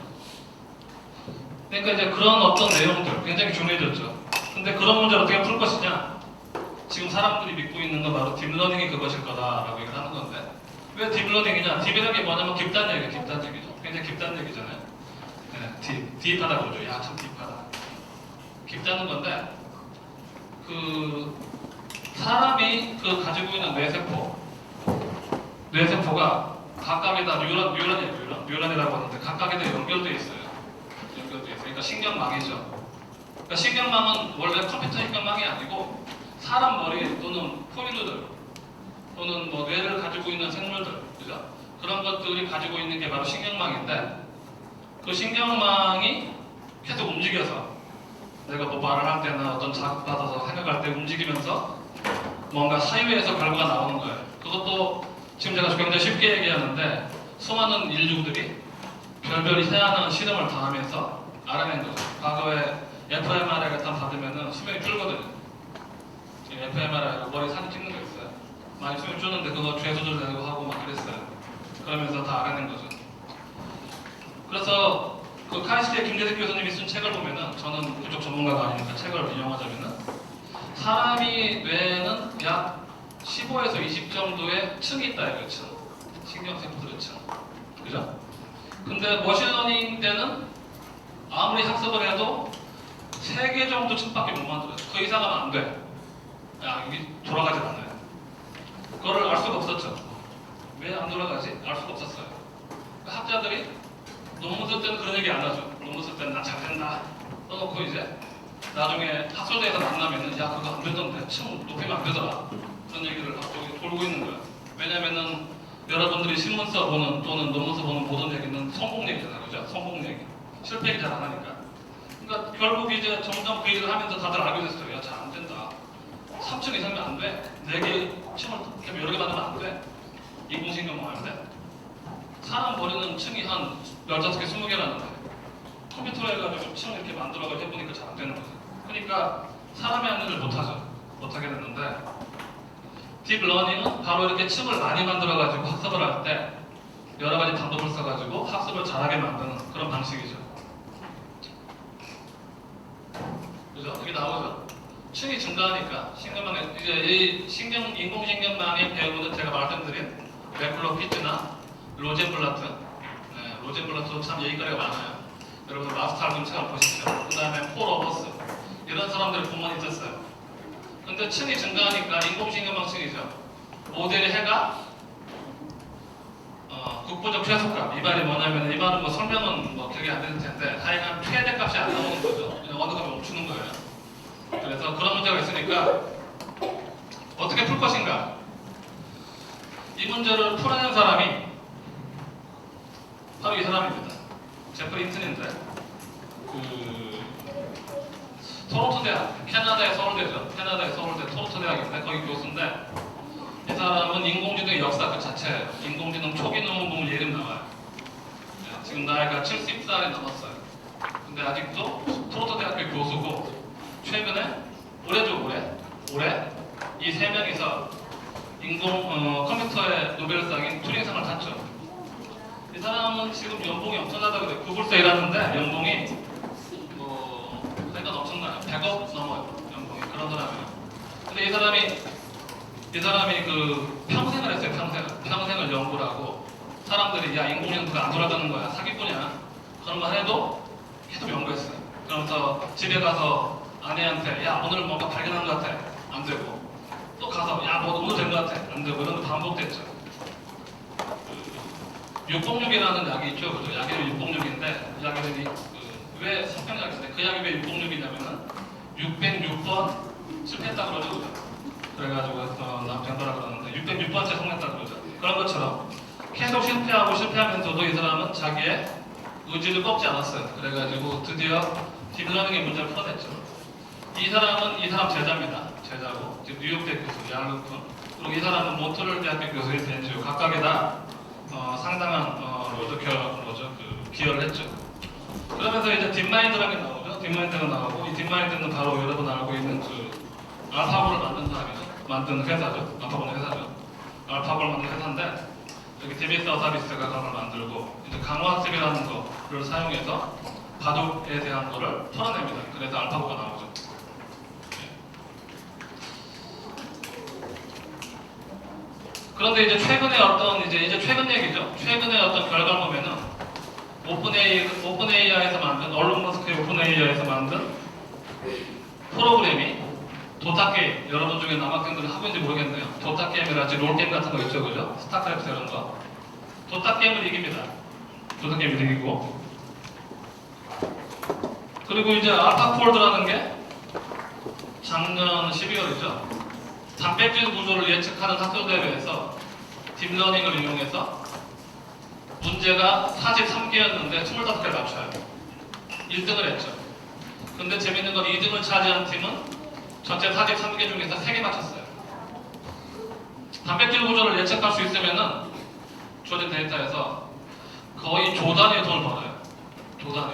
그러니까 이제 그런 어떤 내용들 굉장히 중요해졌죠. 근데 그런 문제를 어떻게 풀 것이냐? 지금 사람들이 믿고 있는 건 바로 딥러닝이 그것일 거다라고 얘기를 하는 건데 왜 딥러닝이냐? 딥이라는 게 뭐냐면 깊다는 얘기예요. 깊다는 얘기죠. 굉장히 깊다는 얘기잖아요. 네, 딥하다 그러죠. 야, 참 딥하다. 깊다는 건데 그 사람이 그 가지고 있는 뇌세포가 각각에다 뉴런이라고 하는데 각각에다 연결되어 있어요. 그러니까 신경망이죠. 그러니까 신경망은 원래 컴퓨터 신경망이 아니고 사람 머리 또는 포유류들 또는 뭐 뇌를 가지고 있는 생물들, 그죠? 그런 것들이 가지고 있는 게 바로 신경망인데 그 신경망이 계속 움직여서 내가 뭐 말을 할 때나 어떤 자극받아서 생각할 때 움직이면서 뭔가 사유에서 결과가 나오는 거예요. 그것도 지금 제가 굉장히 쉽게 얘기하는데 수많은 인류들이 별별 희한한 실험을 다 하면서 알아낸 거죠. 과거에 fMRI 같은 거 받으면 수명이 줄거든요. fMRI로 머리 사진 찍는 거 있어요. 많이 수명 줄는데 그거 죄수들 내고 하고 막 그랬어요. 그러면서 다 알아낸 거죠. 그래서 그 카이스트의 김대식 교수님이 쓴 책을 보면은 저는 그쪽 전문가가 아니니까 책을 인용하자면은 사람이 뇌에는 약 15에서 20 정도의 층이 있다 이거죠. 층. 신경세포들의 층. 그죠? 근데 머신러닝 때는 아무리 학습을 해도 3개 정도 층밖에 못 만들어요. 그 이상 하면 안 돼. 야, 여기 돌아가지 않아요. 그거를 알 수가 없었죠. 왜 안 돌아가지? 알 수가 없었어요. 그러니까 학자들이 논문 쓸 때는 그런 얘기 안 하죠. 논문 쓸 때는 나 잘 된다. 써놓고 이제 나중에 학술대에서 만나면은 야 그거 안 되던데 층 높이면 안 되더라. 그런 얘기를 하고 돌고 있는 거예요. 왜냐면은 여러분들이 신문 써보는 또는 논문 써보는 모든 얘기는 성공 얘기잖아요. 그죠? 성공 얘기. 실패 얘기 잘 안 하니까. 그러니까 결국 이제 점점 그 일을 하면서 다들 알게 됐어요. 야, 잘 안 된다. 3층 이상이면 안 돼. 4개 층을 이렇게 여러 개 만들면 안 돼. 인공신경망 안 돼. 사람 머리는 층이 한 15개, 20개라는데 컴퓨터로 해가지고 층을 이렇게 만들어가지고 해보니까 잘 안 되는 거죠. 그러니까 사람이 하는 일을 못하죠. 못하게 됐는데 딥러닝은 바로 이렇게 층을 많이 만들어가지고 학습을 할 때 여러 가지 방법을 써가지고 학습을 잘하게 만드는 그런 방식이죠. 그죠? 이게 나오죠? 층이 증가하니까 신경망에 이제 이 인공신경망의 배우는 제가 말씀드린 맥클로 피트나 로젠블라트, 로젠블라트도 참 얘기거리가 많아요. 여러분 마스터 알금 책을 보십시오. 그 다음에 폴 오버스 이런 사람들이 공헌이 있었어요. 근데 층이 증가하니까 인공신경망 층이죠. 모델의 해가 국부적 최소값. 이 말이 뭐냐면 이 말은 뭐 설명은 뭐 기억이 안 되는 텐데 하여간 최대값이 안 나오는 거죠. 그냥 어느 값이 멈추는 거예요. 그래서 그런 문제가 있으니까 어떻게 풀 것인가? 이 문제를 풀어낸 사람이 바로 이 사람입니다. 제프리 힌튼인데 토론토 대학, 캐나다의 서울대죠. 캐나다의 서울대 토론토 대학인데 거기 교수인데 이 사람은 인공지능의 역사 그 자체예요. 인공지능 초기 논문 보면 이름 나와요. 지금 나이가 70살이 넘었어요. 근데 아직도 토론토 대학교 교수고 최근에 올해 이 세 명이서 컴퓨터의 노벨상인 투링상을 탔죠. 이 사람은 지금 연봉이 엄청나다고 그래요. 구글서 일하는데 연봉이 그러니까 엄청나요. 100억 넘어요. 연봉이 그런 사람이에요. 근데 이 사람이 그 평생을 했어요. 평생을 연구를 하고 사람들이 야 인공지능 누가 안 돌아가는 거야 사기꾼이야 그런 말 해도 계속 연구했어요. 그러면서 집에 가서 아내한테 야 오늘 뭔가 발견한 것 같아 안 되고 또 가서 야 뭐 오늘 된 것 같아 안 되고 이런 거 반복됐죠. 606이라는 약이 있죠. 그죠? 약이 606인데 그 약이 왜 성병약인데 그 약이 왜 606이냐면은 606번 실패했다 그러죠. 그죠? 그래가지고 남편도라 그러는데 606번째 성공했다 그러죠. 그런 것처럼 계속 실패하면서도 이 사람은 자기의 의지를 꺾지 않았어요. 그래가지고 드디어 딥러닝의 문제를 풀어냈죠. 이 사람 제자입니다. 제자고 뉴욕대 교수 양루쿤 그리고 이 사람은 몬트리올 대학교 교수인 벤지오 각각에다 상당한 기여를 했죠. 그러면서 이제 딥마인드라는 게 나오죠. 딥마인드가 나오고 이 딥마인드는 바로 여러분 알고 있는 알파고를 만든 사람이죠. 만든 회사죠. 알파고는 회사죠. 알파고를 만든 회사인데 여기 데비스 서비스가 그런 걸 만들고 이제 강화학습이라는 거를 사용해서 바둑에 대한 거를 풀어냅니다. 그래서 알파고가 나오죠. 그런데 이제 최근에 이제 최근 얘기죠. 최근에 어떤 결과를 보면은 오픈AI에서 만든 얼론 머스크의 오픈AI에서 만든 프로그램이 도타 게임, 여러분 중에 남학생들은 하고 있는지 모르겠네요. 도타 게임이라든지 롤 게임 같은 거 있죠, 그죠? 스타크래프트 이런 거. 도타 게임을 이깁니다. 도타 게임을 이기고. 그리고 이제 알파폴드라는 게 작년 12월이죠. 단백질 구조를 예측하는 학교 대회에서 딥러닝을 이용해서 문제가 43개였는데 25개를 맞춰요. 1등을 했죠. 근데 재밌는 건 2등을 차지한 팀은 전체 43개 중에서 3개 맞췄어요. 단백질 구조를 예측할 수 있으면은 주어진 데이터에서 거의 조 단위의 돈을 벌어요. 조 단위.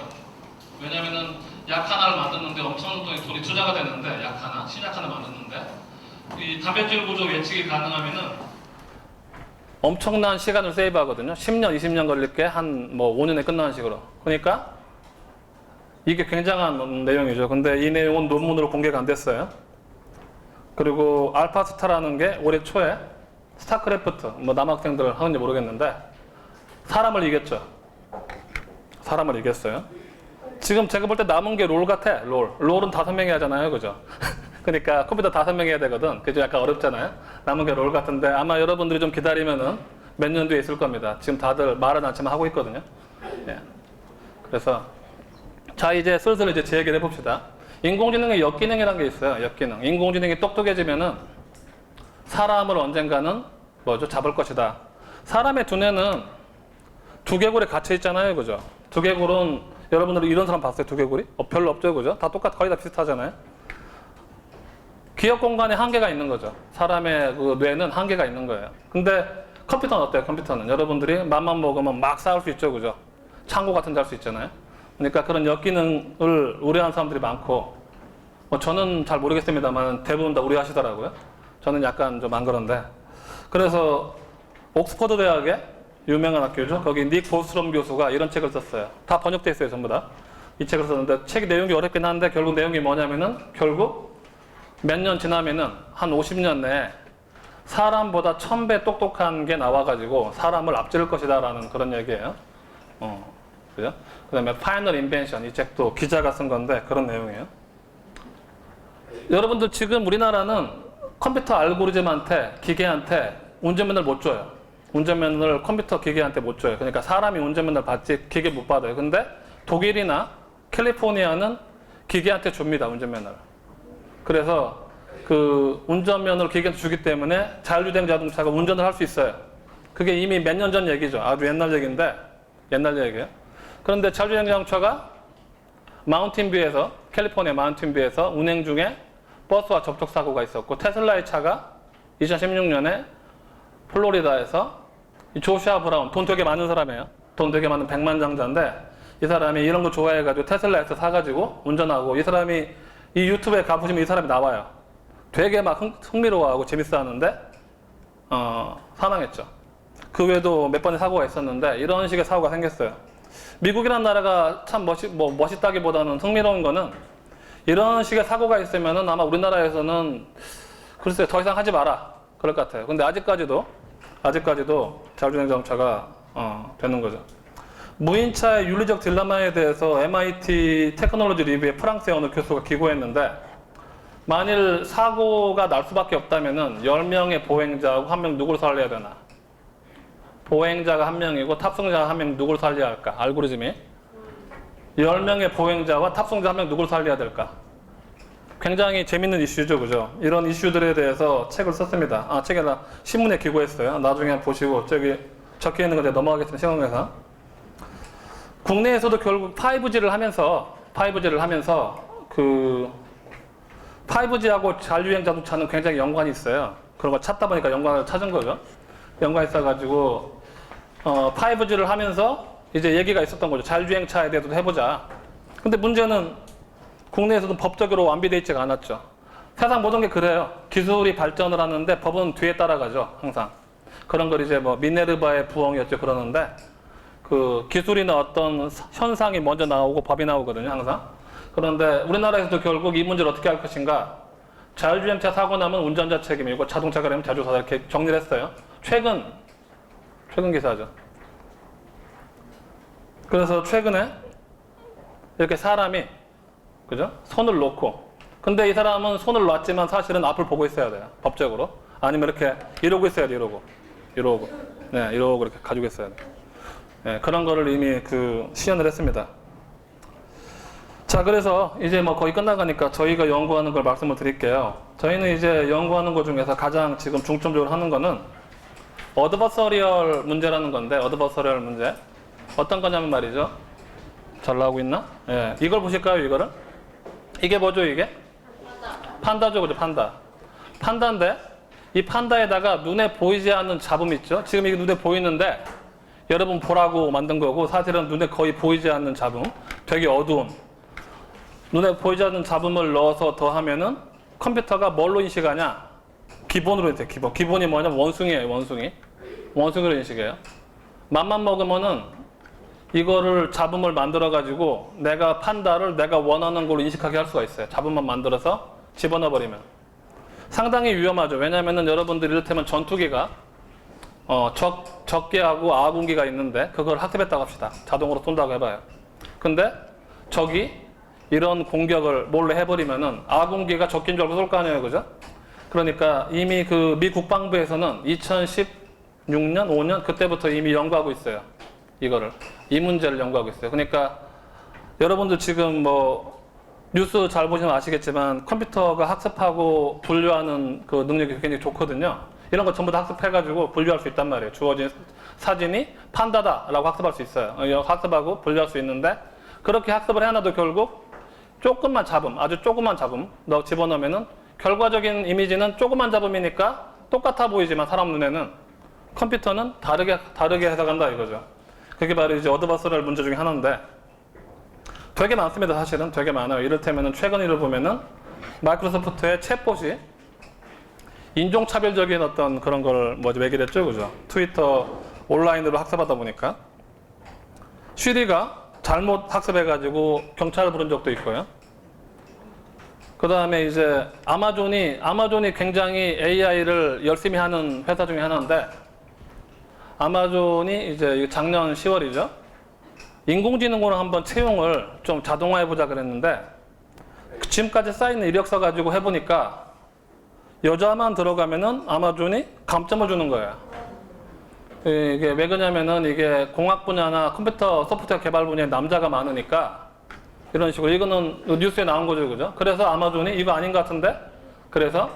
왜냐면은 약 하나를 만드는데 엄청난 돈이 투자가 되는데 신약 하나 만드는데 이 단백질 구조 예측이 가능하면은 엄청난 시간을 세이브하거든요. 10년, 20년 걸릴 게 한 5년에 끝나는 식으로. 그러니까 이게 굉장한 내용이죠. 근데 이 내용은 논문으로 공개가 안 됐어요. 그리고 알파스타라는 게 올해 초에 스타크래프트, 남학생들 하는지 모르겠는데 사람을 이겼죠. 사람을 이겼어요. 지금 제가 볼 때 남은 게 롤 같아. 롤은 5명이 하잖아요. 그죠? 그러니까 컴퓨터 5명이 해야 되거든. 그게 좀 약간 어렵잖아요. 남은 게 롤 같은데 아마 여러분들이 좀 기다리면은 몇 년 뒤에 있을 겁니다. 지금 다들 말은 않지만 하고 있거든요. 예. 그래서 자 이제 슬슬 제 얘기를 해봅시다. 인공지능의 역기능이라는 게 있어요. 역기능. 인공지능이 똑똑해지면은 사람을 언젠가는 잡을 것이다. 사람의 두뇌는 두개골에 갇혀 있잖아요. 그죠? 두개골은 여러분들은 이런 사람 봤어요? 두개골이? 별로 없죠, 그죠? 다 거의 다 비슷하잖아요. 기억 공간에 한계가 있는 거죠. 사람의 그 뇌는 한계가 있는 거예요. 근데 컴퓨터는 어때요? 컴퓨터는 여러분들이 맘만 먹으면 막 쌓을 수 있죠, 그죠? 창고 같은 데 할 수 있잖아요. 그러니까 그런 역기능을 우려하는 사람들이 많고, 뭐 저는 잘 모르겠습니다만 대부분 다 우려하시더라고요. 저는 약간 좀 안 그런데. 그래서 옥스퍼드 대학의 유명한 학교죠. 거기 닉 보스트롬 교수가 이런 책을 썼어요. 다 번역돼 있어요, 전부 다. 이 책을 썼는데 책 내용이 어렵긴 한데 결국 내용이 뭐냐면은 결국 몇 년 지나면은 한 50년 내에 사람보다 1000배 똑똑한 게 나와가지고 사람을 앞지를 것이다 라는 그런 얘기예요. 그죠? 그 다음에 파이널 인벤션, 이 책도 기자가 쓴 건데 그런 내용이에요. 여러분들 지금 우리나라는 컴퓨터 알고리즘한테, 기계한테 운전면허를 못 줘요. 운전면허를 컴퓨터 기계한테 못 줘요. 그러니까 사람이 운전면허를 받지 기계 못 받아요. 근데 독일이나 캘리포니아는 기계한테 줍니다, 운전면허를. 그래서 그 운전면허를 기계한테 주기 때문에 자율주행 자동차가 운전을 할 수 있어요. 그게 이미 몇 년 전 얘기죠. 아주 옛날 얘기인데, 옛날 얘기예요. 그런데 자율주행 자동차가 마운틴뷰에서, 캘리포니아 마운틴뷰에서 운행 중에 버스와 접촉사고가 있었고, 테슬라의 차가 2016년에 플로리다에서 조슈아 브라운, 돈 되게 많은 사람이에요. 돈 되게 많은 백만장자인데 이 사람이 이런 거 좋아해가지고 테슬라에서 사가지고 운전하고, 이 사람이 이 유튜브에 가보시면 이 사람이 나와요. 되게 막 흥미로워하고 재밌어 하는데 사망했죠. 그 외에도 몇 번의 사고가 있었는데 이런 식의 사고가 생겼어요. 미국이라는 나라가 참 멋있다기보다는 흥미로운 거는 이런 식의 사고가 있으면은 아마 우리나라에서는 글쎄요, 더 이상 하지 마라 그럴 것 같아요. 근데 아직까지도 자율주행 자동차가 되는 거죠. 무인차의 윤리적 딜레마에 대해서 MIT 테크놀로지 리뷰에 프랑스의 어느 교수가 기고했는데, 만일 사고가 날 수밖에 없다면은 10명의 보행자하고 1명 누구를 살려야 되나? 보행자가 1명이고 탑승자가 1명 누구를 살려야 할까? 알고리즘이 10명의 보행자와 탑승자 1명 누구를 살려야 될까? 굉장히 재밌는 이슈죠, 그죠? 이런 이슈들에 대해서 책을 썼습니다. 책에다 신문에 기고했어요. 나중에 보시고 저기 적혀 있는 거 제가 넘어가겠습니다. 시간에서. 국내에서도 결국 5G를 하면서 그 5G하고 자율주행 자동차는 굉장히 연관이 있어요. 그런 거 찾다 보니까 연관을 찾은 거죠. 연관이 있어가지고 5G를 하면서 이제 얘기가 있었던 거죠. 자율주행차에 대해서도 해보자. 근데 문제는 국내에서도 법적으로 완비되어 있지가 않았죠. 세상 모든 게 그래요. 기술이 발전을 하는데 법은 뒤에 따라가죠. 항상. 그런 걸 이제 뭐 미네르바의 부엉이였죠. 그러는데 그 기술이나 어떤 현상이 먼저 나오고 법이 나오거든요. 항상. 그런데 우리나라에서도 결국 이 문제를 어떻게 할 것인가. 자율주행차 사고 나면 운전자 책임이고 자동차가 되면 제조사다 이렇게 정리를 했어요. 최근 기사죠. 그래서 최근에 이렇게 사람이 그죠? 손을 놓고, 근데 이 사람은 손을 놨지만 사실은 앞을 보고 있어야 돼요. 법적으로. 아니면 이렇게 이러고 있어야 돼요. 이러고 이렇게 가지고 있어야 돼요. 네, 그런 거를 이미 시연을 했습니다. 자, 그래서 이제 뭐 거의 끝나가니까 저희가 연구하는 걸 말씀을 드릴게요. 저희는 이제 연구하는 것 중에서 가장 지금 중점적으로 하는 거는 어드버서리얼 문제라는 건데, 어드버서리얼 문제. 어떤 거냐면 말이죠. 잘 나오고 있나? 예, 이걸 보실까요, 이거를? 이게 뭐죠, 이게? 판다죠, 그죠, 판다. 판다인데, 이 판다에다가 눈에 보이지 않는 잡음 있죠? 지금 이게 눈에 보이는데, 여러분 보라고 만든 거고, 사실은 눈에 거의 보이지 않는 잡음. 되게 어두운. 눈에 보이지 않는 잡음을 넣어서 더하면은 컴퓨터가 뭘로 인식하냐? 기본으로 인식해요, 기본. 기본이 뭐냐면 원숭이에요, 원숭이. 원숭이로 인식해요. 맘만 먹으면은 이거를 잡음을 만들어가지고 내가 판다를 내가 원하는 걸로 인식하게 할 수가 있어요. 잡음만 만들어서 집어넣어버리면. 상당히 위험하죠. 왜냐면은 여러분들 이를테면 전투기가 적개하고 아군기가 있는데 그걸 학습했다고 합시다. 자동으로 쏜다고 해봐요. 근데 적이 이런 공격을 몰래 해버리면은 아군기가 적기인 줄 알고 쏠 거 아니에요, 그죠? 그러니까 이미 미 국방부에서는 2016년, 5년 그때부터 이미 연구하고 있어요. 이 문제를 연구하고 있어요. 그러니까 여러분들 지금 뭐 뉴스 잘 보시면 아시겠지만 컴퓨터가 학습하고 분류하는 그 능력이 굉장히 좋거든요. 이런 거 전부 다 학습해가지고 분류할 수 있단 말이에요. 주어진 사진이 판다다라고 학습할 수 있어요. 학습하고 분류할 수 있는데, 그렇게 학습을 해놔도 결국 조금만 잡음, 아주 조금만 잡음 집어넣으면은 결과적인 이미지는 조금만 잡음이니까 똑같아 보이지만 사람 눈에는 컴퓨터는 다르게 해석한다 이거죠. 그게 바로 이제 어드버서럴 문제 중에 하나인데 되게 많습니다. 사실은 되게 많아요. 이를테면은 최근 일을 보면은 마이크로소프트의 챗봇이 인종차별적인 어떤 그런 걸 얘기를 했죠. 그죠? 트위터 온라인으로 학습하다 보니까 쉬리가 잘못 학습해가지고 경찰을 부른 적도 있고요. 그 다음에 이제 아마존이 굉장히 AI를 열심히 하는 회사 중에 하나인데 아마존이 이제 작년 10월이죠. 인공지능으로 한번 채용을 좀 자동화해보자 그랬는데 지금까지 쌓이는 이력서 가지고 해보니까 여자만 들어가면은 아마존이 감점을 주는 거예요. 이게 왜 그러냐면은 이게 공학 분야나 컴퓨터 소프트웨어 개발 분야에 남자가 많으니까 이런 식으로 이거는 뉴스에 나온 거죠, 그죠? 그래서 아마존이 이거 아닌 것 같은데 그래서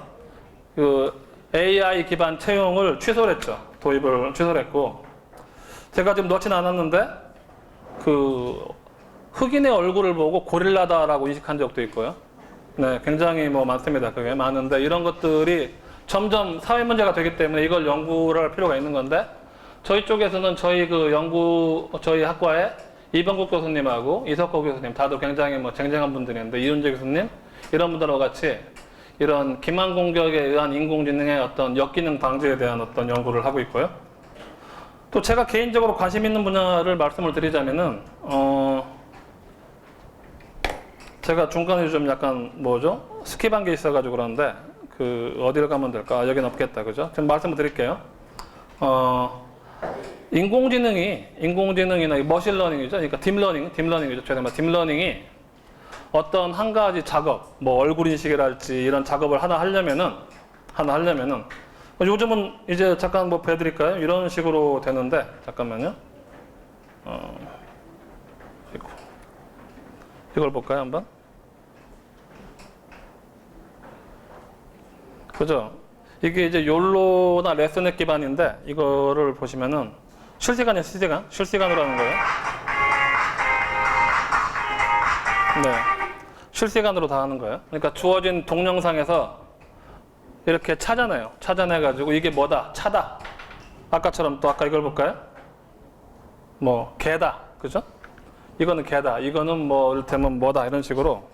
그 AI 기반 채용을 취소를 했죠. 도입을 취소를 했고 제가 지금 넣지는 않았는데 그 흑인의 얼굴을 보고 고릴라다라고 인식한 적도 있고요. 네, 굉장히 많습니다. 그게 많은데 이런 것들이 점점 사회 문제가 되기 때문에 이걸 연구를 할 필요가 있는 건데 저희 쪽에서는 저희 학과에 이병국 교수님하고 이석호 교수님 다들 굉장히 쟁쟁한 분들인데 이윤재 교수님 이런 분들과 같이 이런 기만 공격에 의한 인공지능의 어떤 역기능 방지에 대한 어떤 연구를 하고 있고요. 또 제가 개인적으로 관심 있는 분야를 말씀을 드리자면은 제가 중간에 좀 약간 스킵한 게 있어가지고 그러는데 어디를 가면 될까? 여기는 없겠다, 그죠? 지금 말씀을 드릴게요. 인공지능이나 머신러닝이죠. 그러니까 딥러닝이죠. 죄송합니다. 딥러닝이 어떤 한 가지 작업, 얼굴 인식이랄지 이런 작업을 하나 하려면은 요즘은 이제 잠깐 보여드릴까요? 이런 식으로 되는데 잠깐만요. 이걸 볼까요, 한번? 그죠? 이게 이제 욜로나 레슨넷 기반인데 이거를 보시면은 실시간으로 하는 거예요. 네, 실시간으로 다 하는 거예요. 그러니까 주어진 동영상에서 이렇게 찾아내가지고 이게 뭐다, 차다. 아까처럼 또 아까 이걸 볼까요? 개다, 그죠? 이거는 개다, 이거는 이를테면 뭐다 이런 식으로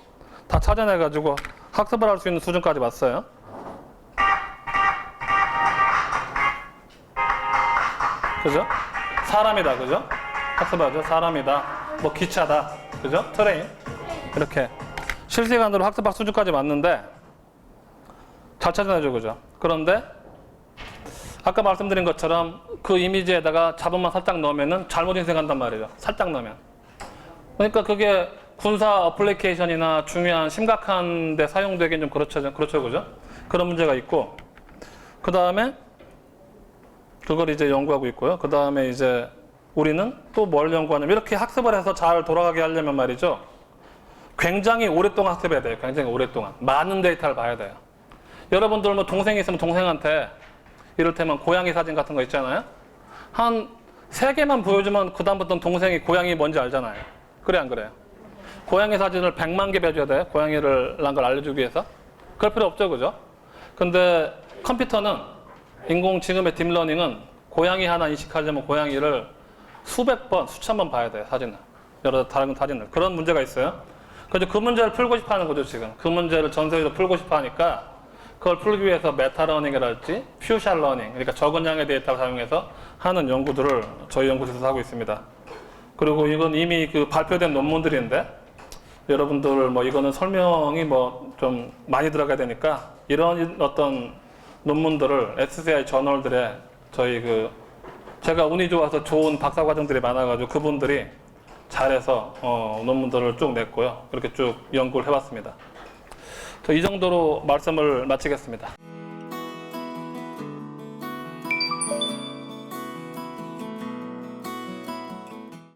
다 찾아내가지고 학습을 할 수 있는 수준까지 왔어요. 그죠? 사람이다, 그죠? 학습하죠. 사람이다, 기차다, 그죠? 트레인. 이렇게 실시간으로 학습할 수준까지 왔는데 잘 찾아내죠, 그죠? 그런데 아까 말씀드린 것처럼 그 이미지에다가 잡음만 살짝 넣으면은 잘못 인식한단 말이죠. 살짝 넣으면. 그러니까 그게 군사 어플리케이션이나 중요한 심각한 데 사용되긴 좀 그렇죠, 그죠? 그런 문제가 있고 그 다음에 그걸 이제 연구하고 있고요. 그 다음에 이제 우리는 또 뭘 연구하냐면 이렇게 학습을 해서 잘 돌아가게 하려면 말이죠. 굉장히 오랫동안 학습해야 돼요. 굉장히 오랫동안. 많은 데이터를 봐야 돼요. 여러분들 동생이 있으면 동생한테 이를테면 고양이 사진 같은 거 있잖아요. 한 3개만 보여주면 그 다음부터는 동생이 고양이 뭔지 알잖아요. 그래 안 그래요? 고양이 사진을 100만 개 빼줘야 돼요. 고양이를 난 걸 알려주기 위해서. 그럴 필요 없죠, 그죠? 근데 컴퓨터는 지금의 딥러닝은 고양이 하나 인식하려면 고양이를 수백 번, 수천 번 봐야 돼요, 사진을. 여러 다른 사진을. 그런 문제가 있어요. 그래서 그 문제를 풀고 싶어 하는 거죠, 지금. 그 문제를 전 세계적으로 풀고 싶어 하니까 그걸 풀기 위해서 메타러닝이랄지 퓨셜 러닝, 그러니까 적은 양의 데이터를 사용해서 하는 연구들을 저희 연구소에서 하고 있습니다. 그리고 이건 이미 발표된 논문들인데 여러분들 이거는 설명이 좀 많이 들어가야 되니까 이런 어떤 논문들을 SCI 저널들에 제가 운이 좋아서 좋은 박사과정들이 많아가지고 그분들이 잘해서 논문들을 쭉 냈고요. 그렇게 쭉 연구를 해봤습니다. 이 정도로 말씀을 마치겠습니다.